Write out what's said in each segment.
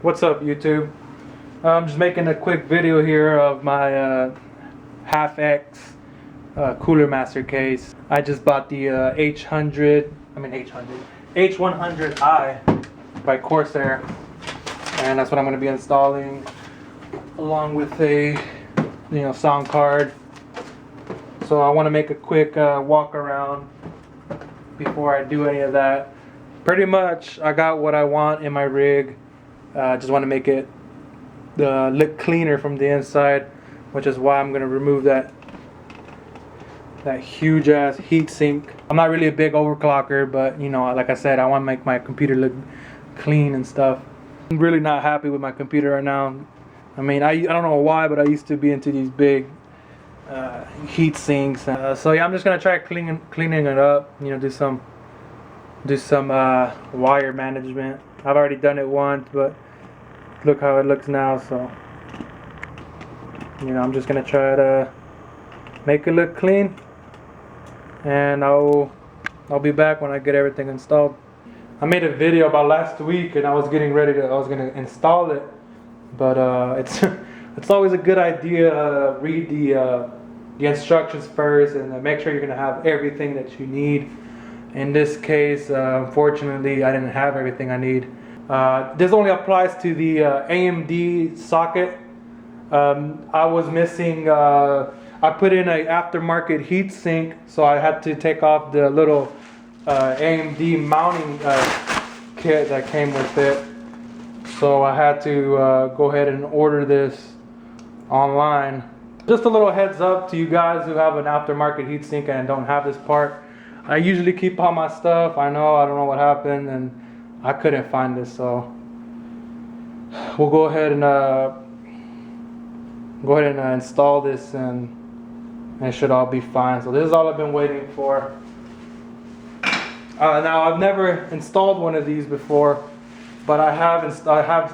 What's up, YouTube? I'm just making a quick video here of my HAF X cooler master case. I just bought the H100i by Corsair, and that's what I'm going to be installing, along with a sound card. So I want to make a quick walk around before I do any of that. Pretty much, I got what I want in my rig. Just want to make it look cleaner from the inside, which is why I'm going to remove that huge ass heat sink. I'm not really a big overclocker, but like I said, I want to make my computer look clean and stuff. I'm really not happy with my computer right now. I mean, I don't know why, but I used to be into these big heat sinks. So yeah, I'm just gonna try cleaning it up. Do some wire management. I've already done it once, but look how it looks now. So I'm just gonna try to make it look clean, and I'll be back when I get everything installed. I made a video about last week, and I was getting ready to. I was gonna install it, but it's always a good idea to read the instructions first and make sure you're gonna have everything that you need. In this case, unfortunately, I didn't have everything I need. This only applies to the AMD socket. I was missing. I put in an aftermarket heat sink, so I had to take off the little AMD mounting kit that came with it. So I had to go ahead and order this online. Just a little heads up to you guys who have an aftermarket heat sink and don't have this part. I usually keep all my stuff. I don't know what happened, and I couldn't find this, so we'll go ahead and install this, and it should all be fine. So this is all I've been waiting for. Now I've never installed one of these before, but I have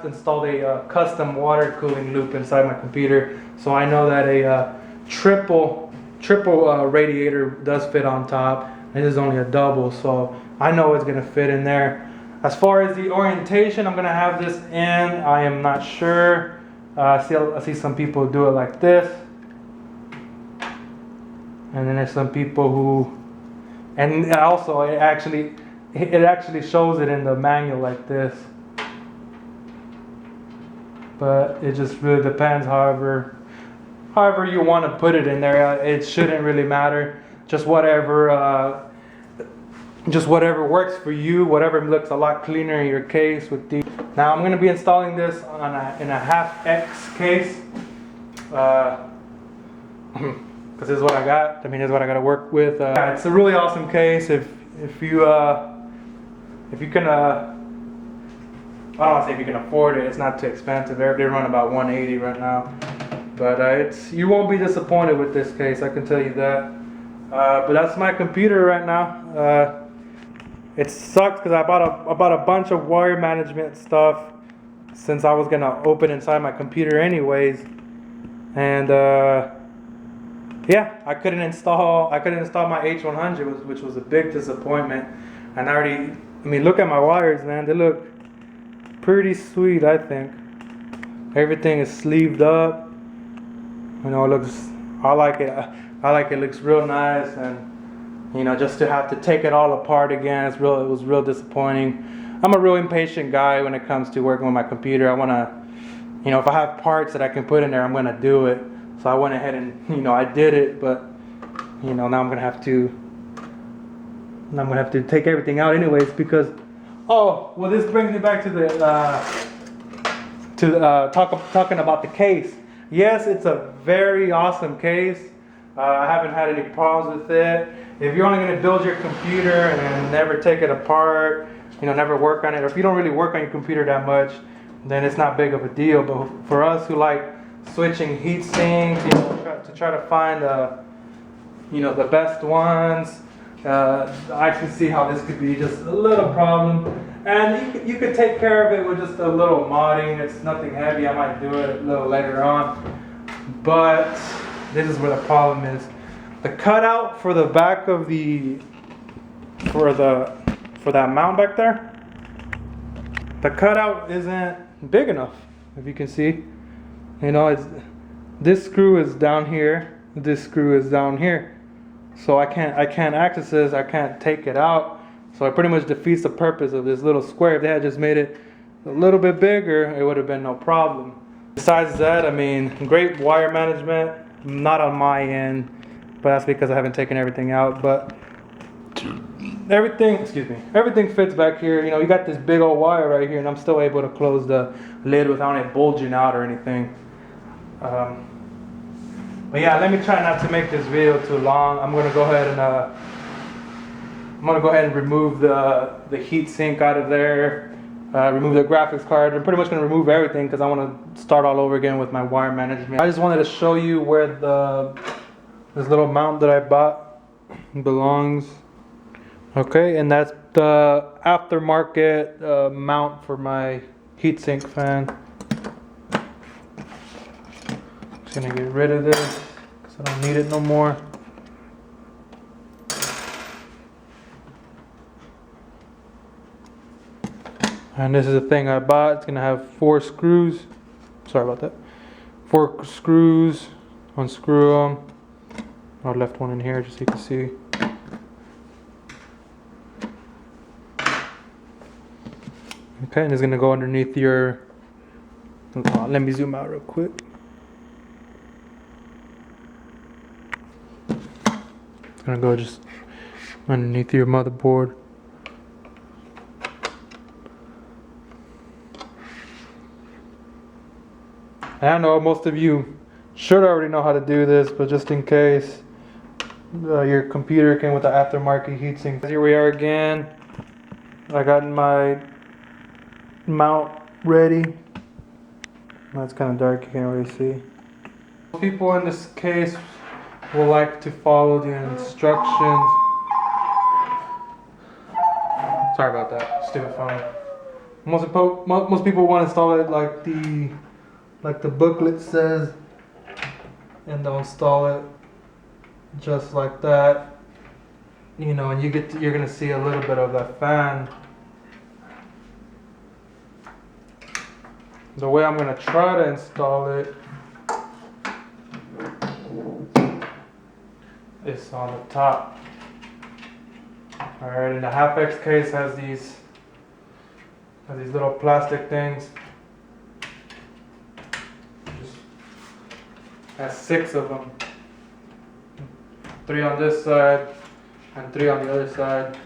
installed a custom water cooling loop inside my computer, so I know that a triple radiator does fit on top. This is only a double, so I know it's gonna fit in there. As far as the orientation I'm gonna have this in, I am not sure. I see some people do it like this, and then there's some people who, and also it actually shows it in the manual like this. But it just really depends. However you want to put it in there, it shouldn't really matter. Just whatever works for you, whatever looks a lot cleaner in your case with the. Now I'm going to be installing this in a HAF X case, because this is what I got. I mean, this is what I got to work with. It's a really awesome case. If you can, I don't want to say if you can afford it. It's not too expensive. They run about $180 right now, but you won't be disappointed with this case. I can tell you that. But that's my computer right now. It sucks because I bought a bunch of wire management stuff since I was gonna open inside my computer anyways, and yeah, I couldn't install my H100, which was a big disappointment. And I mean, look at my wires, man. They look pretty sweet, I think. Everything is sleeved up. It looks. I like it. It looks real nice, and just to have to take it all apart again, it was real disappointing. I'm a real impatient guy when it comes to working with my computer. I want to, if I have parts that I can put in there, I'm going to do it. So I went ahead and, I did it, but, now I'm going to have to take everything out anyways, because, this brings me back to talking about the case. Yes, it's a very awesome case. I haven't had any problems with it. If you're only going to build your computer and never take it apart, never work on it, or if you don't really work on your computer that much, then it's not big of a deal. But for us who like switching heat sinks, to try to find the best ones, I can see how this could be just a little problem. And you could take care of it with just a little modding. It's nothing heavy. I might do it a little later on. But this is where the problem is. The cutout for the back of for that mount back there, the cutout isn't big enough, if you can see. You know, this screw is down here, this screw is down here, so I can't access this, I can't take it out. So it pretty much defeats the purpose of this little square. If they had just made it a little bit bigger, it would have been no problem. Besides that, I mean, great wire management, not on my end, but that's because I haven't taken everything out. But everything fits back here. You know, you got this big old wire right here, and I'm still able to close the lid without it bulging out or anything. But yeah, let me try not to make this video too long. I'm gonna go ahead and remove the heat sink out of there. Remove the graphics card. I'm pretty much going to remove everything because I want to start all over again with my wire management. I just wanted to show you where this little mount that I bought belongs. Okay, and that's the aftermarket mount for my heatsink fan. Just going to get rid of this because I don't need it no more. And this is the thing I bought. It's gonna have 4 screws. Sorry about that. 4 screws. Unscrew them. I left one in here just so you can see. Okay, and it's gonna go underneath your. Let me zoom out real quick. It's gonna go just underneath your motherboard. I know most of you should already know how to do this, but just in case, your computer came with the aftermarket heatsink. Here we are again. I got my mount ready. That's kind of dark, you can't really see. People in this case will like to follow the instructions. Sorry about that, stupid phone. Most people want to install it like the booklet says, and they'll install it just like that. You know, and you're gonna see a little bit of that fan. The way I'm gonna try to install it is on the top. Alright, and the HAF X case has these little plastic things. Has 6 of them. 3 on this side and 3 on the other side.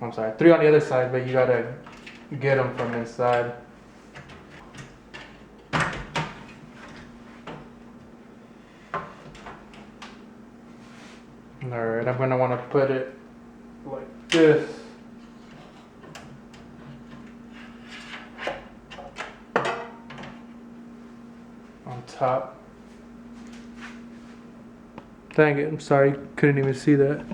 I'm sorry, 3 on the other side, but you gotta get them from inside. Alright, I'm gonna want to put it like this. On top. Dang it, I'm sorry, couldn't even see that.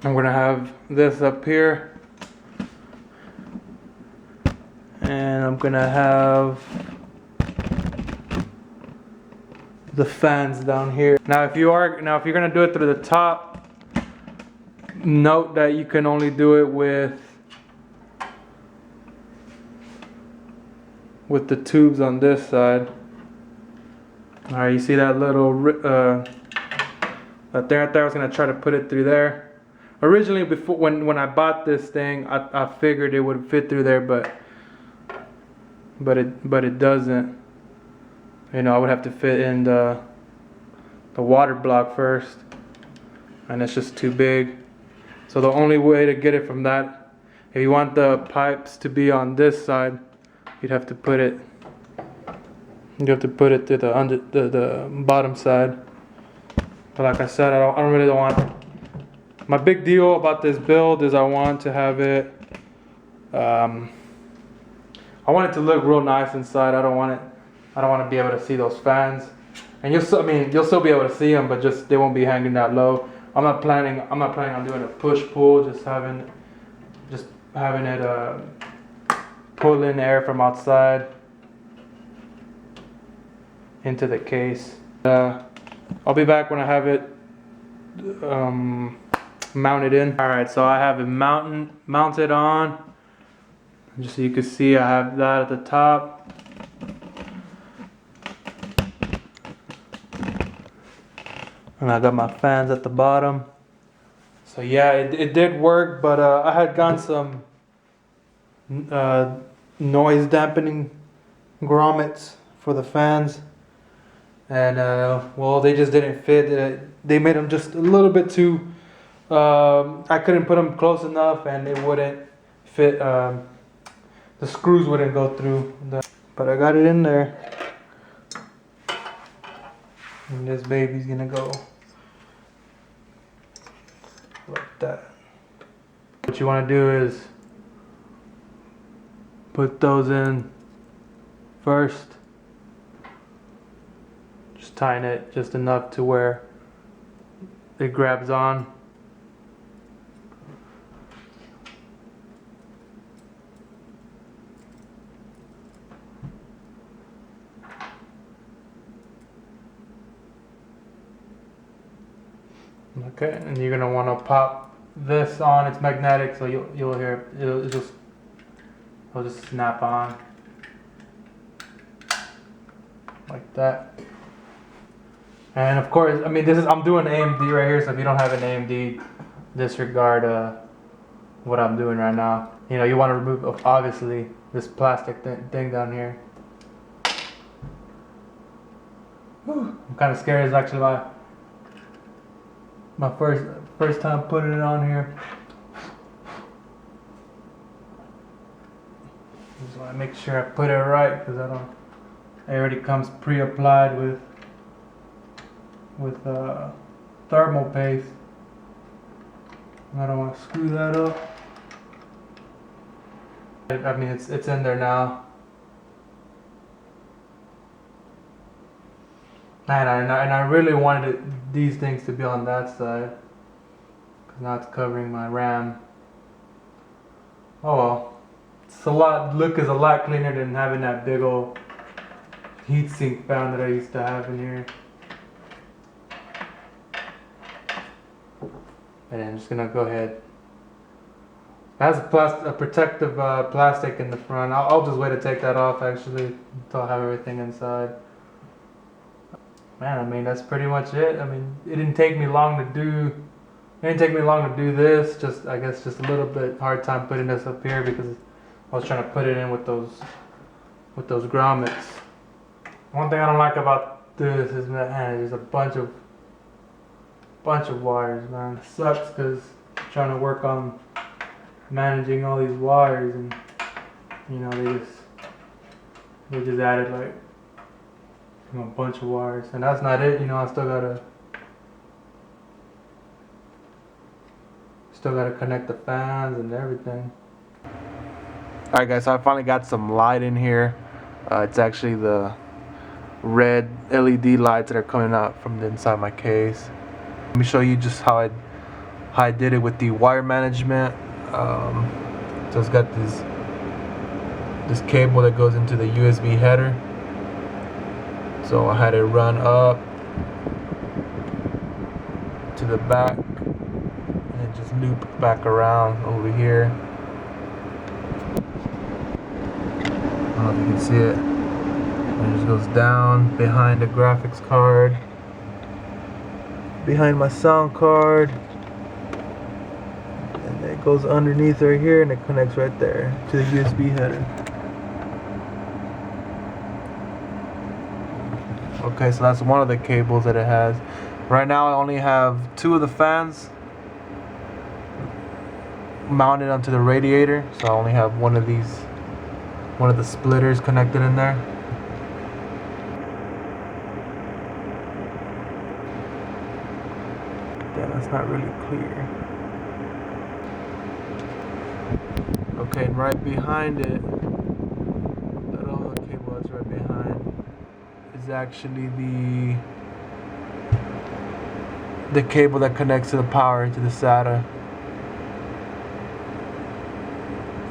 I'm gonna have this up here, and I'm gonna have the fans down here. Now if you're gonna do it through the top, note that you can only do it with the tubes on this side. Alright, you see that little right there, I was gonna try to put it through there. Originally, before when I bought this thing, I figured it would fit through there, but it doesn't. You know, I would have to fit in the water block first, and it's just too big. So the only way to get it from that, if you want the pipes to be on this side, you'd have to put it. You have to put it to the bottom side. But like I said, I don't want. My big deal about this build is I want to have it. I want it to look real nice inside. I don't want to be able to see those fans. And you'll still be able to see them, but just they won't be hanging that low. I'm not planning on doing a push pull. Just having it pull in air from outside into the case. I'll be back when I have it mounted in. Alright, so I have it mounted on. Just so you can see, I have that at the top. And I got my fans at the bottom. So yeah, it did work, but I had gotten some noise dampening grommets for the fans. And well, they just didn't fit. They made them just a little bit too, I couldn't put them close enough and it wouldn't fit. The screws wouldn't go through. But I got it in there. And this baby's gonna go like that. What you wanna do is put those in first. Just tighten it just enough to where it grabs on. Okay, and you're gonna want to pop this on. It's magnetic, so you'll hear it'll just snap on like that. And of course, I mean, I'm doing AMD right here, so if you don't have an AMD, disregard what I'm doing right now. You know, you want to remove obviously this plastic thing down here. Whew, I'm kind of scared. It's actually my first time putting it on here. Just want to make sure I put it right, because it already comes pre-applied with thermal paste. I don't want to screw that up. I mean, it's in there now. And I really wanted these things to be on that side, because now it's covering my RAM. Oh well, look is a lot cleaner than having that big old heatsink fan that I used to have in here. And I'm just gonna go ahead. It has a protective plastic in the front. I'll just wait to take that off actually until I have everything inside. Man, I mean, that's pretty much it. I mean, it didn't take me long to do this. Just, I guess, just a little bit hard time putting this up here because I was trying to put it in with those grommets. One thing I don't like about this is, man, there's a bunch of wires, man. It sucks because I'm trying to work on managing all these wires, and you know, they just added like a bunch of wires, and that's not it. You know, I still gotta connect the fans and everything. Alright guys, so I finally got some light in here. It's actually the red LED lights that are coming out from the inside of my case. Let me show you just how I did it with the wire management. So it's got this cable that goes into the USB header. So I had it run up to the back and then just loop back around over here. I don't know if you can see it. And it just goes down behind the graphics card, behind my sound card, and it goes underneath right here and it connects right there to the USB header. Okay, so that's one of the cables that it has. Right now I only have 2 of the fans mounted onto the radiator, so I only have one of the splitters connected in there. Damn, that's not really clear. Okay, and right behind it, that other cable that's right behind is actually the cable that connects to the power to the SATA.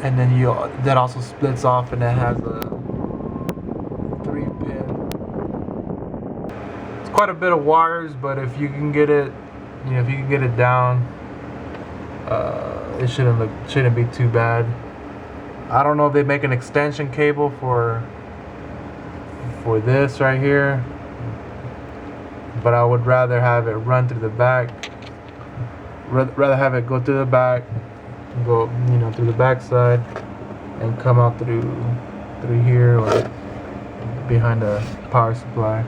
And then that also splits off and it has a 3-pin. It's quite a bit of wires, but if you can get it, if you can get it down, it shouldn't be too bad. I don't know if they make an extension cable for this right here, but I would rather have it run through the back. Rather have it go through the back, go through the back side, and come out through here or behind the power supply.